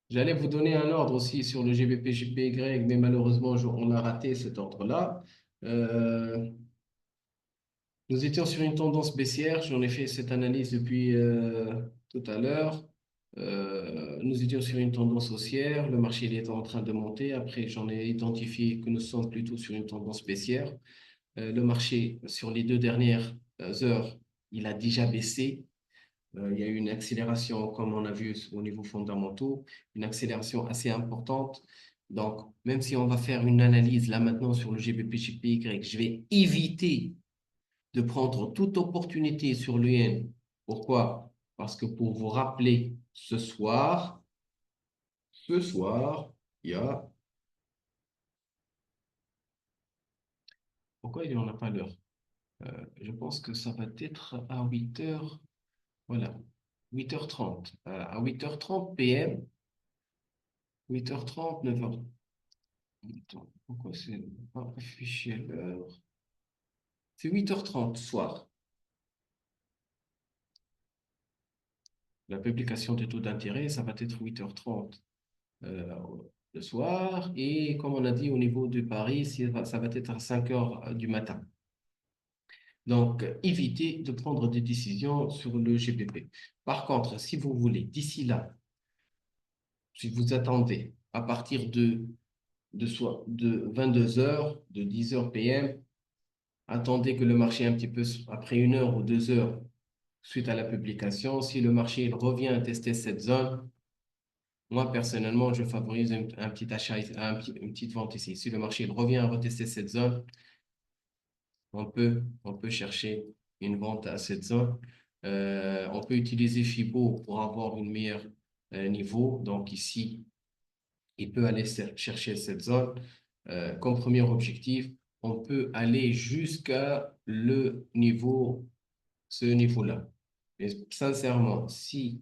j'allais vous donner un ordre aussi sur le GBP GPY, mais malheureusement, on a raté cet ordre-là. Euh, Nous étions sur une tendance baissière. J'en ai fait cette analyse depuis tout à l'heure. Nous étions sur une tendance haussière. Le marché il est en train de monter. Après, j'en ai identifié que nous sommes plutôt sur une tendance baissière. Le marché, sur les 2 dernières heures, il a déjà baissé. Il y a eu une accélération, comme on a vu au niveau fondamentaux, une accélération assez importante. Donc, même si on va faire une analyse là maintenant sur le GBP-JPY, je vais éviter de prendre toute opportunité sur le yen. Pourquoi? Parce que pour vous rappeler, ce soir, il y a... Pourquoi il n'y en a pas l'heure? Je pense que ça va être à 8h. Voilà, 8h30. À 8h30 PM, 8h30, 9h. Attends, pourquoi c'est pas affiché l'heure? C'est 8h30 soir. La publication des taux d'intérêt, ça va être 8h30 euh, le soir. Et comme on a dit, au niveau de Paris, ça va être à 5h du matin. Donc, évitez de prendre des décisions sur le GBP. Par contre, si vous voulez, d'ici là, si vous attendez à partir de 22 heures, de 10 heures PM. Attendez que le marché un petit peu, après 1 heure ou 2 heures, suite à la publication, si le marché il revient à tester cette zone, moi personnellement, je favorise un petit achat, une petite vente ici. Si le marché il revient à retester cette zone, on peut chercher une vente à cette zone. On peut utiliser FIBO pour avoir une meilleure niveau. Donc ici, il peut aller chercher cette zone. Comme premier objectif, on peut aller jusqu'à ce niveau-là. Mais sincèrement, si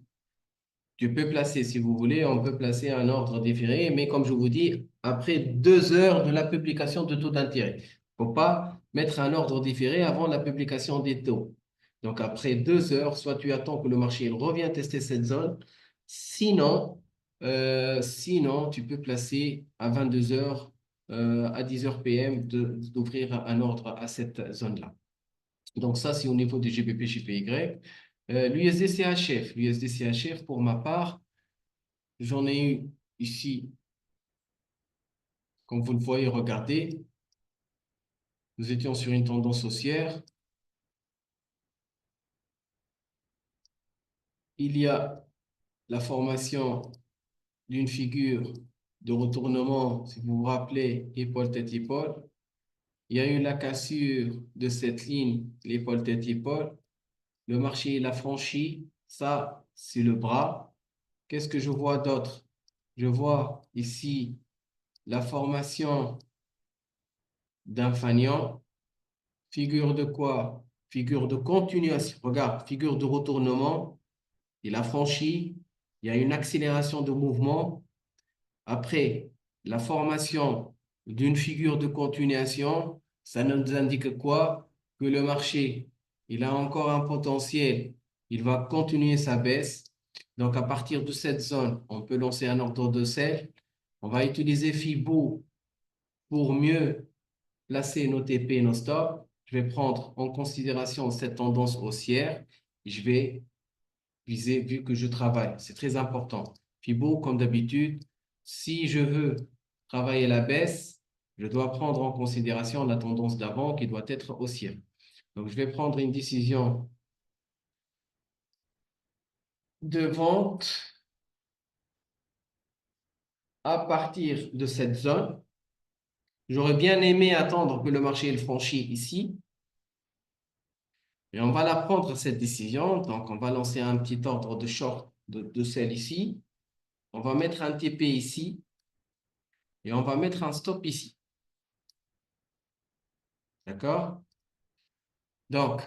tu peux placer, si vous voulez, on peut placer un ordre différé, mais comme je vous dis, après 2 heures de la publication de taux d'intérêt. Il ne faut pas mettre un ordre différé avant la publication des taux. Donc, après 2 heures, soit tu attends que le marché il revienne tester cette zone, sinon tu peux placer à 22 heures, à 10 heures PM, d'ouvrir un ordre à cette zone-là. Donc, ça, c'est au niveau du GBP, JPY. L'USD-CHF. L'USD-CHF, pour ma part, j'en ai eu ici, comme vous le voyez, regardez, nous étions sur une tendance haussière. Il y a la formation d'une figure de retournement, si vous vous rappelez, épaule, tête, épaule. Il y a eu la cassure de cette ligne, l'épaule, tête, épaule. Le marché, il a franchi. Ça, c'est le bras. Qu'est-ce que je vois d'autre? Je vois ici la formation d'un fanion. Figure de quoi? Figure de continuation. Regarde, figure de retournement. Il a franchi. Il y a une accélération de mouvement. Après, la formation d'une figure de continuation, ça nous indique quoi? Que le marché, il a encore un potentiel. Il va continuer sa baisse. Donc, à partir de cette zone, on peut lancer un ordre de sel. On va utiliser FIBO pour mieux placer nos TP et nos stops. Je vais prendre en considération cette tendance haussière. Je vais viser, vu que je travaille. C'est très important. FIBO, comme d'habitude, si je veux travailler la baisse, je dois prendre en considération la tendance d'avant qui doit être haussière. Donc, je vais prendre une décision de vente à partir de cette zone. J'aurais bien aimé attendre que le marché le franchisse ici. Et on va la prendre, cette décision. Donc, on va lancer un petit ordre de short de sell ici. On va mettre un TP ici. Et on va mettre un stop ici. D'accord? Donc,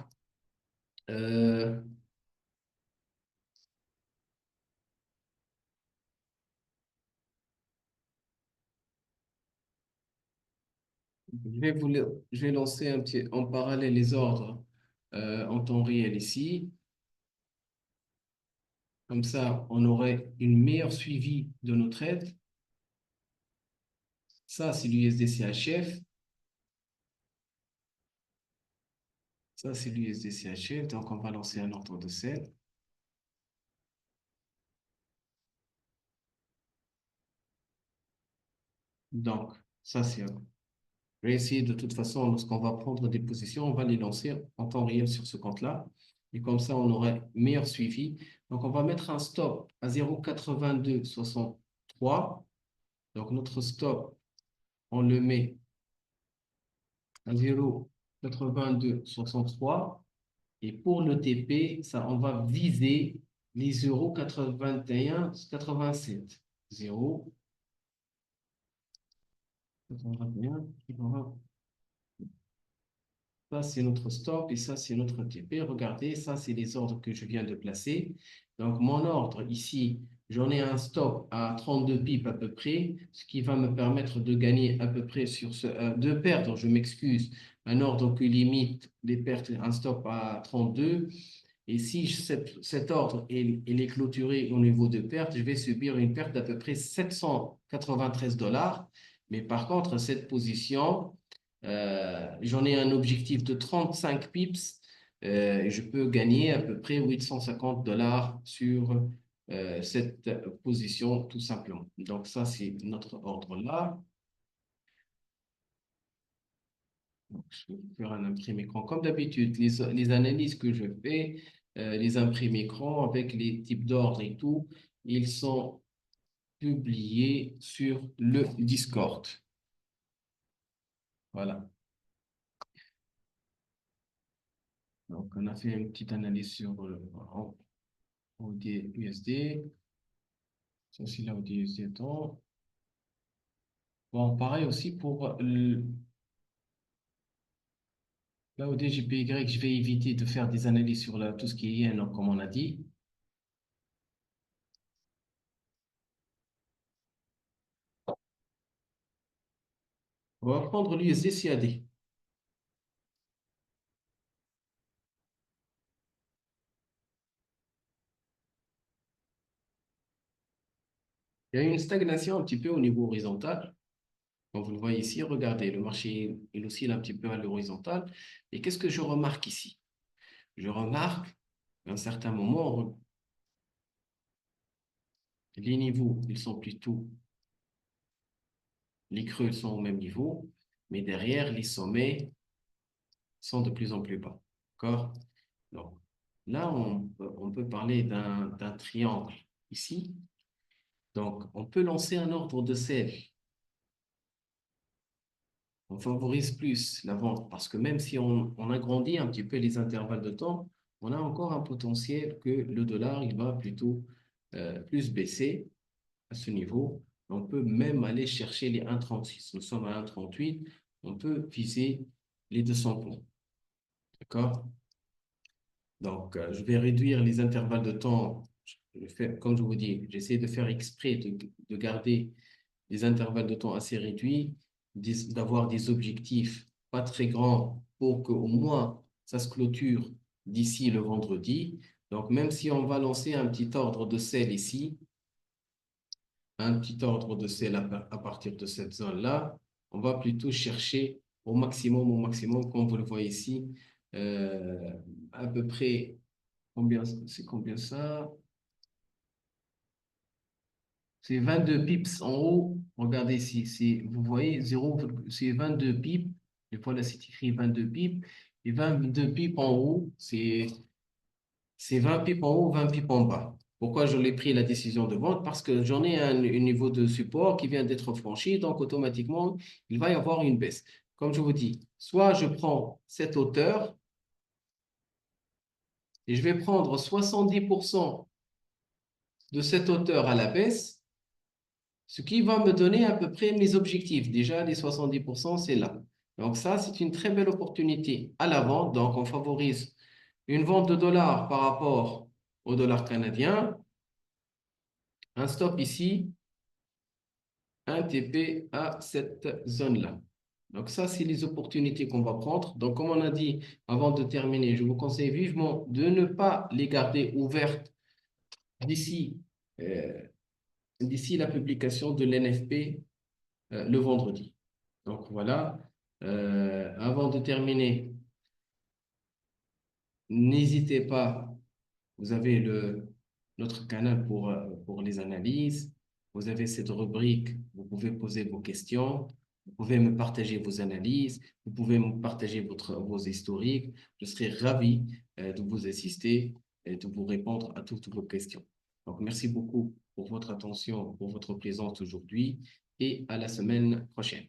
euh, je vais lancer un petit, en parallèle les ordres en temps réel ici. Comme ça, on aurait une meilleure suivi de nos trades. Ça, c'est l'USD-CHF. Ça, c'est l'USD-CHF. Donc, on va lancer un ordre de sell. Donc, ça, c'est... Je vais essayer de toute façon, lorsqu'on va prendre des positions, on va les lancer en temps réel sur ce compte-là. Et comme ça, on aurait meilleur suivi. Donc, on va mettre un stop à 0,8263. Donc, notre stop, on le met à 0,8263. Et pour le TP, ça, on va viser les 0,8187. 0,81. Ça, c'est notre stop et ça, c'est notre TP. Regardez, ça, c'est les ordres que je viens de placer. Donc, mon ordre ici, j'en ai un stop à 32 pips à peu près, ce qui va me permettre de gagner à peu près de perdre, je m'excuse, un ordre qui limite les pertes, un stop à 32. Et si cet ordre il est clôturé au niveau de perte, je vais subir une perte d'à peu près 793 dollars. Mais par contre, cette position, j'en ai un objectif de 35 pips et je peux gagner à peu près 850 dollars sur cette position tout simplement. Donc ça, c'est notre ordre là. Donc, je vais faire un imprimé écran. Comme d'habitude, les analyses que je fais, les imprimés écran avec les types d'ordre et tout, ils sont publiés sur le Discord. Voilà. Donc, on a fait une petite analyse sur USD. Ça, c'est là USD temps. Bon, pareil aussi pour là au DGPY, je vais éviter de faire des analyses sur tout ce qui est yen, comme on a dit. On va prendre l'USD CAD. Il y a une stagnation un petit peu au niveau horizontal. Comme vous le voyez ici, regardez, le marché il oscille un petit peu à l'horizontale. Et qu'est-ce que je remarque ici? Je remarque qu'à un certain moment, les niveaux, ils sont plutôt, les creux ils sont au même niveau, mais derrière, les sommets sont de plus en plus bas. D'accord? Donc, là, on peut parler d'un triangle ici. Donc, on peut lancer un ordre de sel. On favorise plus la vente parce que même si on agrandit un petit peu les intervalles de temps, on a encore un potentiel que le dollar il va plutôt plus baisser à ce niveau. On peut même aller chercher les 1,36. Nous sommes à 1,38. On peut viser les 200 points. D'accord? Donc, je vais réduire les intervalles de temps. Comme je vous dis, j'essaie de faire exprès de garder des intervalles de temps assez réduits, d'avoir des objectifs pas très grands pour qu'au moins ça se clôture d'ici le vendredi. Donc, même si on va lancer un petit ordre de sel ici, un petit ordre de sel à partir de cette zone-là, on va plutôt chercher au maximum, comme vous le voyez ici, à peu près, c'est combien ça? C'est 22 pips en haut. Regardez ici, vous voyez, 0, c'est 22 pips. Des fois, là, c'est écrit 22 pips. Et 22 pips en haut, c'est 20 pips en haut, 20 pips en bas. Pourquoi je l'ai pris la décision de vente? Parce que j'en ai un niveau de support qui vient d'être franchi, donc automatiquement, il va y avoir une baisse. Comme je vous dis, soit je prends cette hauteur et je vais prendre 70% de cette hauteur à la baisse, ce qui va me donner à peu près mes objectifs. Déjà, les 70%, c'est là. Donc ça, c'est une très belle opportunité à la vente. Donc, on favorise une vente de dollars par rapport au dollar canadien. Un stop ici, un TP à cette zone-là. Donc ça, c'est les opportunités qu'on va prendre. Donc, comme on a dit avant de terminer, je vous conseille vivement de ne pas les garder ouvertes d'ici d'ici la publication de l'NFP le vendredi. Donc voilà, avant de terminer, n'hésitez pas, vous avez notre canal pour les analyses, vous avez cette rubrique, vous pouvez poser vos questions, vous pouvez me partager vos analyses, vous pouvez me partager vos historiques. Je serai ravi de vous assister et de vous répondre à toutes vos questions. Donc merci beaucoup pour votre attention, pour votre présence aujourd'hui et à la semaine prochaine.